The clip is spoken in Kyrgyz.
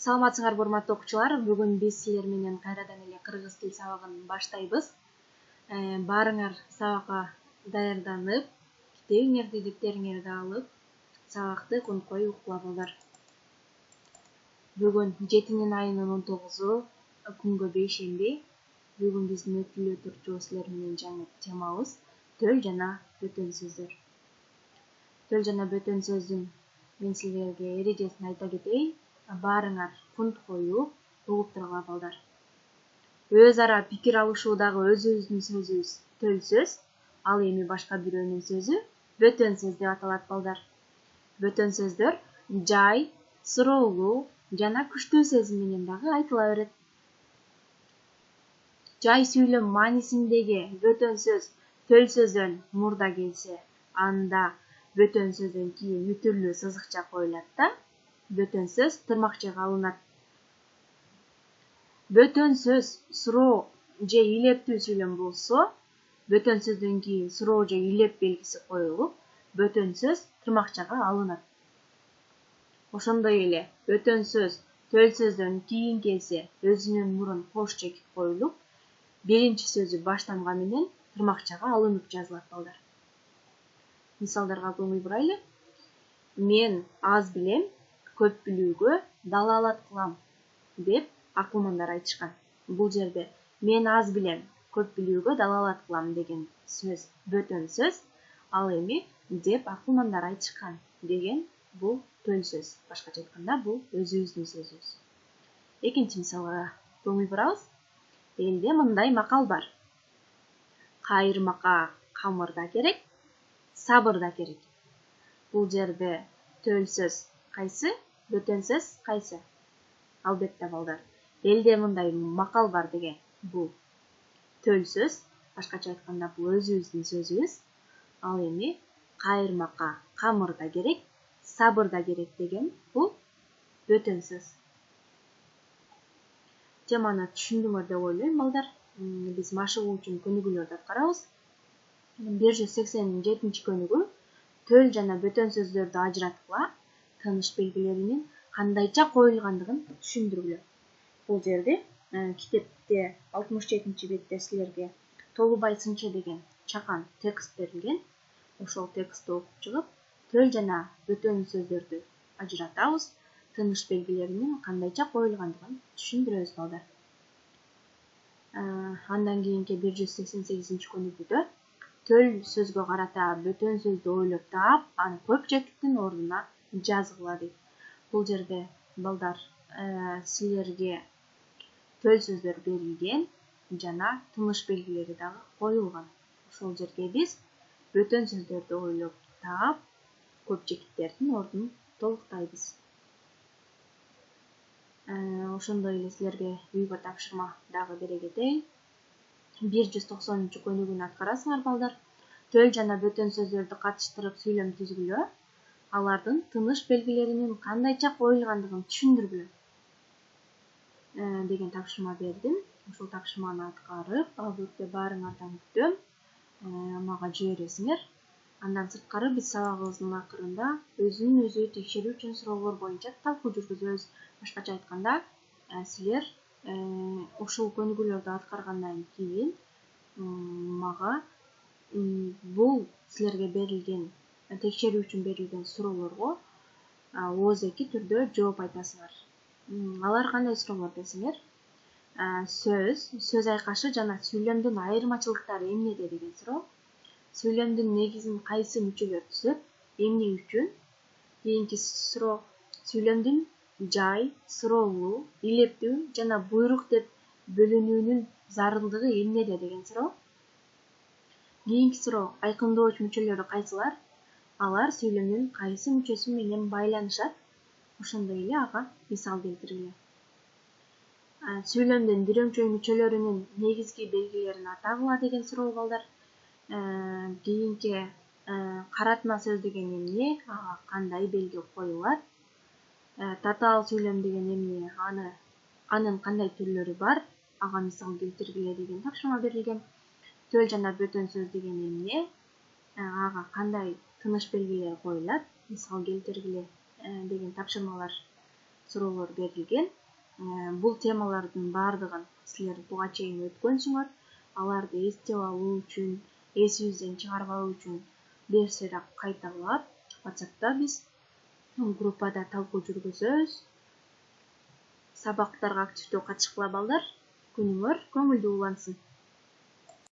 Саламатсыңарбы урматтуу окуучулар, бүгүн биз силер менен кайрадан эле кыргыз тил сабагын баштайбыз. Баарыңар сабакка даярданып, китебиңерди, дептериңерди алып, сабакты конкой укугула. Бүгүн 7 айынын 19-у күнгө бейшемби. Бүгүн биздин өтүлүп турчу силер менен жаңы темабыз төл жана бөтөн сөздөр. Төл жана бөтөн сөздүн мен силерге эрежесин айта кетейин. Баарыңар фунт коюп, угуп тургула балдар. Өз ара пикир алышуудагы өзүбүздүн сөзүбүз төл сөз, ал эми башка бирөөнүн сөзү бөтөн сөз деп аталат балдар. Бөтөн сөздөр жай, суроолуу жана күчтүү сезим менен дагы айтыла берет. Жай сүйлөм маанисиндеги бөтөн сөз төл сөздөн мурда келсе, анда бөтөн сөздөн кийин үтүрлүү сызыкча коюлат да, бөтөн сөз тырмакчага алынат. Бөтөн сөз суроо же илептүү сүйлөм болсо, бөтөн сөздөн кийин суроо же илеп белгиси коюлуп, бөтөн сөз тырмакчага алынат. Ошондой эле бөтөн сөз төл сөздөн кийин келсе, өзүнүн мурун кош чекит коюлуп, биринчи сөзү баштамга менен тырмакчага алынып жазылат балдар. Мисалдарга көңүл бурайлы. Мен аз билем, көп билүүгө далаалат кылам деп акылмандар айтышкан. Бул жерде мен аз билем, көп билүүгө далаалат кылам деген сөз бөтөн сөз, ал эми деп акылмандар айтышкан деген бул төл сөз. Башкача айтканда бул өзүбүздүн сөзүбүз. Экинчи мисалга көңүл бурабыз. Элде мындай макал бар. Кайырмакка камыр да керек, сабыр да керек. Бул жерде төл сөз кайсы? Бөтөн сөз кайсы? Албетте балдар. Элде мындай макал бар деген бул төл сөз. Башкача айтканда бул өзүбүздүн сөзүбүз. Ал эми кайырмакка камыр да керек, сабыр да керек деген бул бөтөн сөз. Теманы түшүндүңөр деп ойлойм балдар. Биз машыгуу үчүн көнүгүүлөрдү аткарабыз. 187 көнүгүү төл жана бөтөн сөздөрдү ажыраткыла, тыныш белгилеринин кандайча коюлгандыгын түшүндүргүлө. Бул жерде китепте 67 бетте силерге Толубай сынчы деген чакан текст берилген. Ошол текстти окуп чыгып, төл жана бөтөн сөздөрдү ажыратабыз, тыныш белгилеринин кандайча коюлгандыгын түшүндүрөбүз балдар. Андан кийинки 188 көнүгүүдө төл сөзгө карата бөтөн сөздү ойлоп таап, аны көп чекиттин ордуна жазгыла дейт. Бул жерде балдар силерге төл сөздөр берилген жана тыныш белгилери дагы коюлган. Ошол жерге биз бөтөн сөздөрдү ойлоп таап, көп чекиттердин ордун толуктайбыз. Ошондой эле силерге үйгө тапшырма дагы бере кетейин. 190 көнүгүүнү аткарасыңар балдар. Төл жана бөтөн сөздөрдү катыштырып сүйлөм түзгүлө, алардын тыныш белгилеринин кандайча коюлгандыгын түшүндүргүлө деген тапшырма бердим. Ушул тапшырманы аткарып, албетте баарыңардан күтөм. Мага жибересиңер. Андан сырткары биз сабагыбыздын акырында өзүн өзү текшерүү үчүн суроолор боюнча талкуу жүргүзөбүз. Башкача айтканда, силер ушул көнүгүүлөрдү аткаргандан кийин мага бул силерге берилген текшерүү үчүн берилген суроолорго ооз-эки түрдө жооп айтасыңар. Алар кандай суроолор десеңер, сөз айкашы жана сүйлөмдүн айырмачылыктары эмнеде деген суроо. Сүйлөмдүн негизин кайсы мүчөлөр түзөт, эмне үчүн? Кийинки суроо, сүйлөмдүн жай, суроолуу, илептүү жана буйрук деп бөлүнүүнүн зарылдыгы эмнеде деген суроо. Кийинки суроо, айкындооч мүчөлөрү кайсылар? Алар сүйлөмдүн кайсы мүчөсү менен байланышат? Ошондой эле ага мисал келтиргиле. Сүйлөмдүн бирөмчөй мүчөлөрүнүн негизги белгилерин атагыла деген суроо балдар. Кийинки каратма сөз деген эмне? Ага кандай белги коюлат? Татаал сүйлөм деген эмне? Анын кандай түрлөрү бар? Ага мисал келтиргиле деген тапшырма берилген. Төл жана бөтөн сөз деген эмне? Ага кандай тыныш белгилер коюлат? Мисал келтиргиле деген тапшырмалар суроолор берилген. Бул темалардын баардыгын силер буга чейин өткөнсүңөр. Аларды эстеп алуу үчүн, эсибизден чыгарбау үчүн берсерак кайталап, WhatsApp'та биз группада талкуу жүргүзөбүз. Сабактарга активдүү катышкыла балдар. Күнүңөр көңүлдүү улансын.